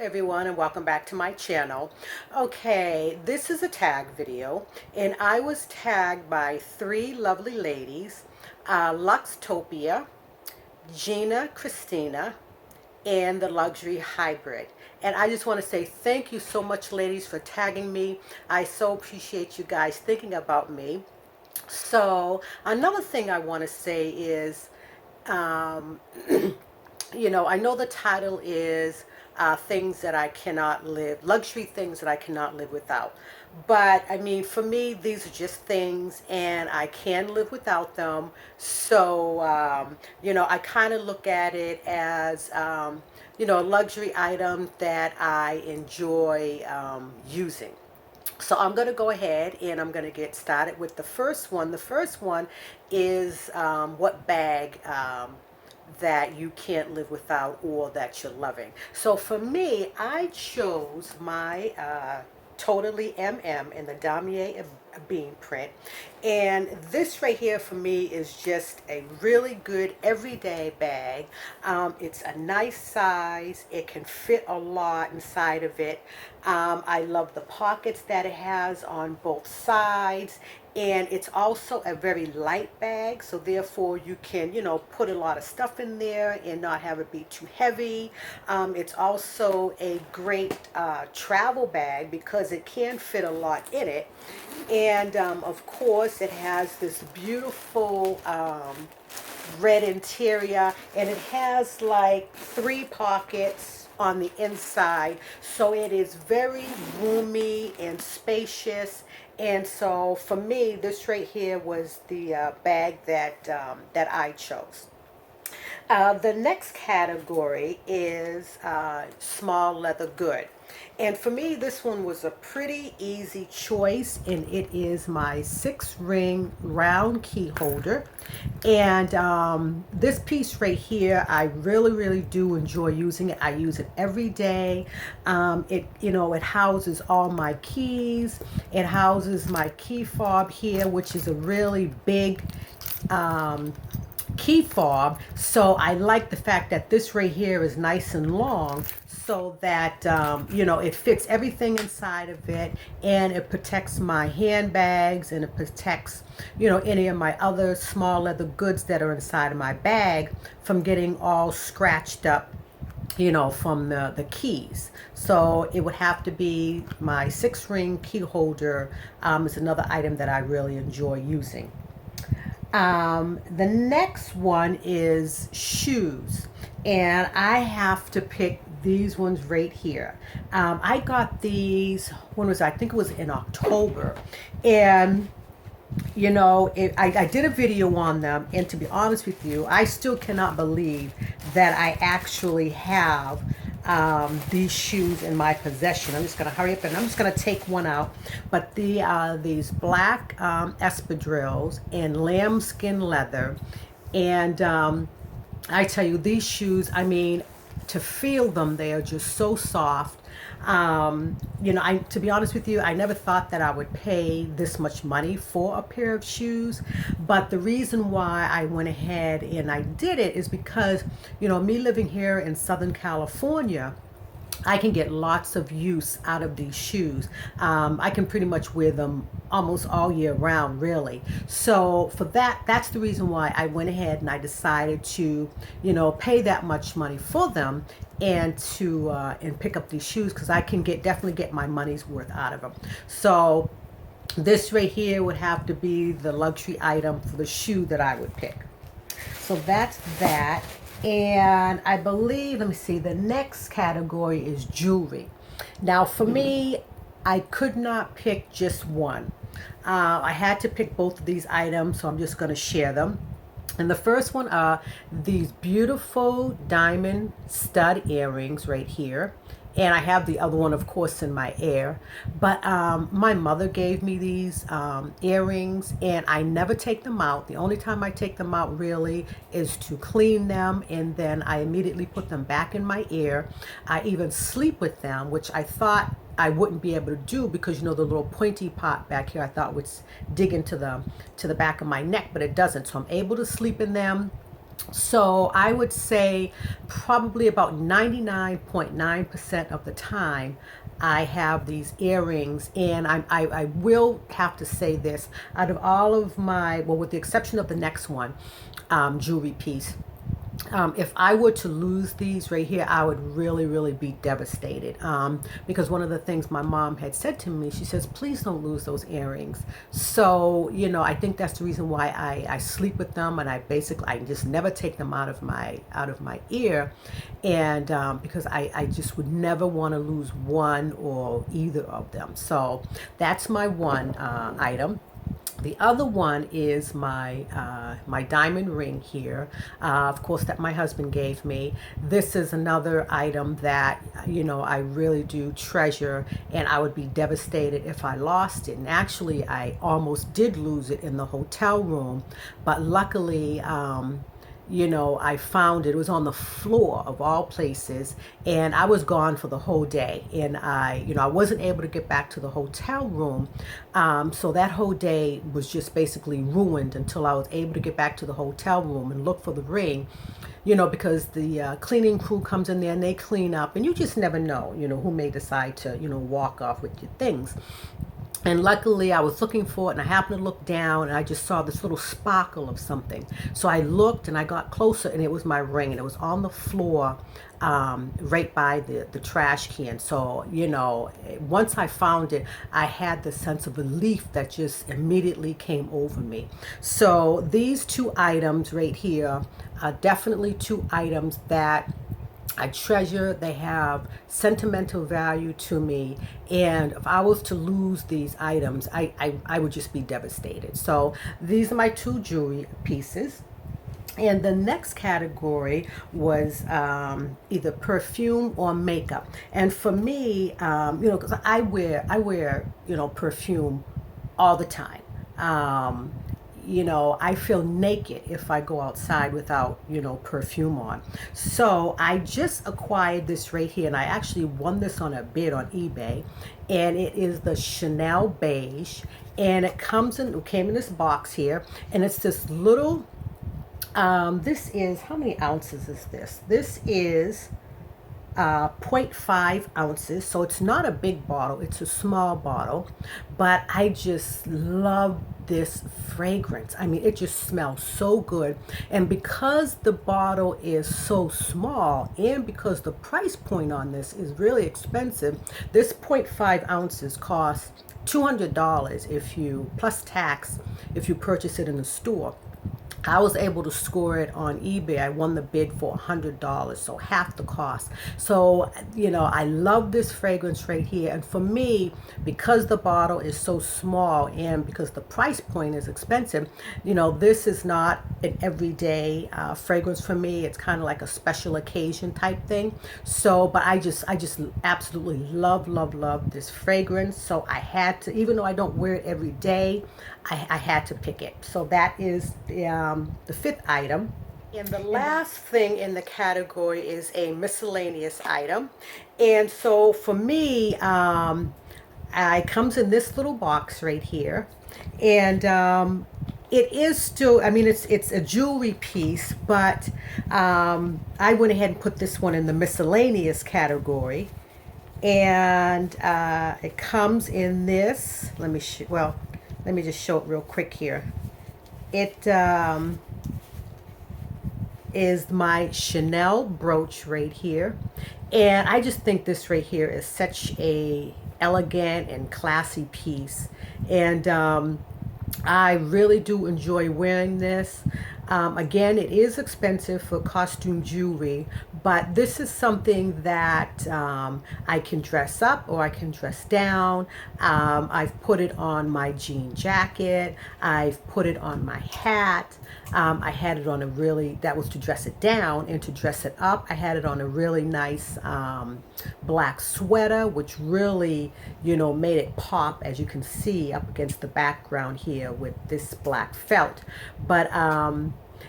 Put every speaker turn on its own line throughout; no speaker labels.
everyone, and welcome back to my channel. Okay, this is a tag video, and I was tagged by three lovely ladies, lux-topia, Gina Christina, and the Luxury Hybrid. And I just want to say thank you so much, ladies, for tagging me. I so appreciate you guys thinking about me. So another thing I want to say is, um, I know the title is things that I cannot live, luxury things that I cannot live without. But I mean, for me, these are just things and I can live without them. So, I kind of look at it as, a luxury item that I enjoy using. So I'm going to go ahead and I'm going to get started with the first one. The first one is what bag that you can't live without or that you're loving. So for me, I chose my Totally MM in the Damier bean print. And this right here for me is just a really good everyday bag. It's a nice size. It can fit a lot inside of it. I love the pockets that it has on both sides. And it's also a very light bag, so therefore you can, put a lot of stuff in there and not have it be too heavy. It's also a great travel bag because it can fit a lot in it. And of course it has this beautiful red interior, and it has like 3 pockets on the inside, so it is very roomy and spacious. And so for me, this right here was the bag that I chose. The next category is small leather good. And for me, this one was a pretty easy choice, and it is my 6-ring round key holder. And this piece right here, I really do enjoy using it. I use it every day. It houses all my keys. It houses my key fob here, which is a really big key fob. So I like the fact that this right here is nice and long, so that it fits everything inside of it, and it protects my handbags, and it protects any of my other small leather goods that are inside of my bag from getting all scratched up from the keys. So it would have to be my 6-ring key holder. Is another item that I really enjoy using. The next one is shoes, and I have to pick these ones right here. I got these, when was I think it was in October, and I did a video on them, and to be honest with you, I still cannot believe that I actually have these shoes in my possession. I'm just going to hurry up and I'm just going to take one out. But these black espadrilles in lambskin leather. And I tell you, these shoes, I mean, to feel them, they are just so soft. To be honest with you, I never thought that I would pay this much money for a pair of shoes. But the reason why I went ahead and I did it is because, me living here in Southern California, I can get lots of use out of these shoes. I can pretty much wear them almost all year round, really. So for that's the reason why I went ahead and I decided to, pay that much money for them, and to and pick up these shoes, because I can definitely get my money's worth out of them. So this right here would have to be the luxury item for the shoe that I would pick. So that's that. And I believe, let me see, the next category is jewelry. Now for me, I could not pick just one. I had to pick both of these items, so I'm just going to share them. And the first one are these beautiful diamond stud earrings right here. And I have the other one, of course, in my ear. But my mother gave me these earrings, and I never take them out. The only time I take them out really is to clean them, and then I immediately put them back in my ear. I even sleep with them, which I thought I wouldn't be able to do because the little pointy part back here I thought would dig into the back of my neck, but it doesn't. So I'm able to sleep in them. So I would say probably about 99.9% of the time I have these earrings, and I will have to say this, out of all of my, well, with the exception of the next one, jewelry piece, if I were to lose these right here, I would really, really be devastated. Because one of the things my mom had said to me, she says, please don't lose those earrings. So, you know, I think that's the reason why I sleep with them, and I just never take them out of my ear. And because I just would never want to lose one or either of them. So that's my one item. The other one is my diamond ring here, of course, that my husband gave me. This is another item that, you know, I really do treasure, and I would be devastated if I lost it. And actually, I almost did lose it in the hotel room, but luckily, you know, I found it. It was on the floor of all places, and I was gone for the whole day. And I wasn't able to get back to the hotel room. So that whole day was just basically ruined until I was able to get back to the hotel room and look for the ring. You know, because the cleaning crew comes in there and they clean up, and you just never know, you know, who may decide to, you know, walk off with your things. And luckily, I was looking for it, and I happened to look down, and I just saw this little sparkle of something. So I looked, and I got closer, and it was my ring, and it was on the floor, right by the trash can. So, you know, once I found it, I had the sense of relief that just immediately came over me. So these two items right here are definitely two items that I treasure. They have sentimental value to me, and if I was to lose these items, I would just be devastated. So these are my two jewelry pieces. And the next category was either perfume or makeup. And for me, you know, because I wear, you know, perfume all the time. You know, I feel naked if I go outside without, you know, perfume on. So I just acquired this right here, and I actually won this on a bid on eBay. And it is the Chanel Beige, and it came in this box here, and it's this little. This is, how many ounces is this? This is 0.5 ounces, so it's not a big bottle, it's a small bottle, but I just love this fragrance. I mean, it just smells so good. And because the bottle is so small, and because the price point on this is really expensive, this 0.5 ounces costs $200 if you, plus tax, if you purchase it in the store. I was able to score it on eBay. I won the bid for $100, so half the cost. So, you know, I love this fragrance right here. And for me, because the bottle is so small and because the price point is expensive, you know, this is not an everyday fragrance for me. It's kind of like a special occasion type thing. So, but I just absolutely love this fragrance. So I had to, even though I don't wear it every day, I had to pick it. So that is the fifth item. And the last thing in the category is a miscellaneous item. And so for me, it comes in this little box right here. And it is still, I mean, it's a jewelry piece, but I went ahead and put this one in the miscellaneous category. And it comes in this, let me just show it real quick here. It is my Chanel brooch right here. And I just think this right here is such a elegant and classy piece. And I really do enjoy wearing this. Again, it is expensive for costume jewelry, but this is something that I can dress up or I can dress down. I've put it on my jean jacket. I've put it on my hat. I had it on that was to dress it down, and to dress it up, I had it on a really nice black sweater, which really, you know, made it pop, as you can see up against the background here with this black felt. But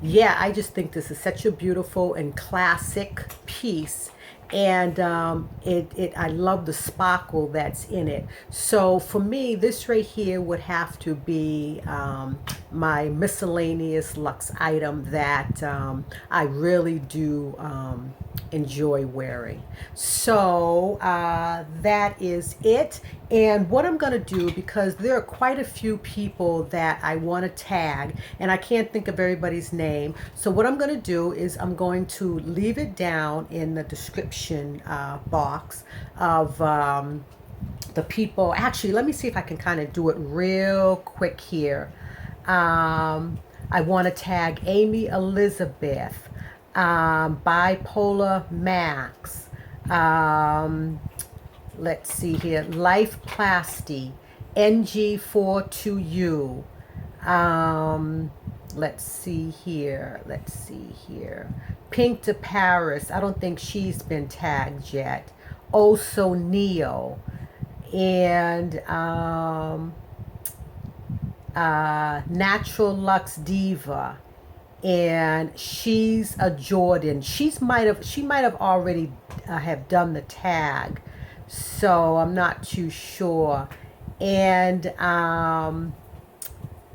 yeah, I just think this is such a beautiful and classic piece. and I love the sparkle that's in it. So for me, this right here would have to be my miscellaneous luxe item that I really do enjoy wearing. So that is it. And what I'm going to do, because there are quite a few people that I want to tag, and I can't think of everybody's name. So what I'm going to do is I'm going to leave it down in the description box of the people. Actually, let me see if I can kind of do it real quick here. I want to tag Amy Elizabeth, Bipolarmax, let's see here, Lifeplasty, NG42U, let's see here, Pink to Paris, I don't think she's been tagged yet, AhhhsoNeo, and NaturalLuxeDiva, and she's a Jordan. She might have already have done the tag, so I'm not too sure. And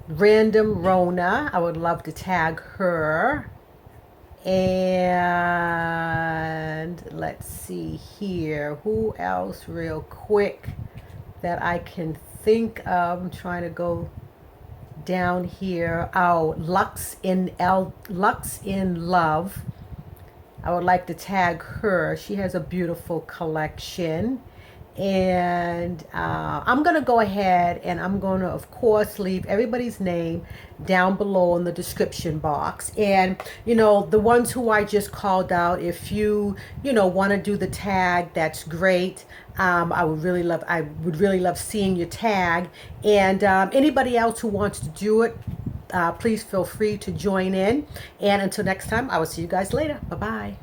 RandomRona, I would love to tag her. And let's see here, who else real quick that I can think of. I'm trying to go down here. Oh, Lux in Love. I would like to tag her. She has a beautiful collection. And I'm going to go ahead and I'm going to, of course, leave everybody's name down below in the description box. And, you know, the ones who I just called out, if you want to do the tag, that's great. I would really love seeing your tag. And anybody else who wants to do it, please feel free to join in. And until next time, I will see you guys later. Bye-bye.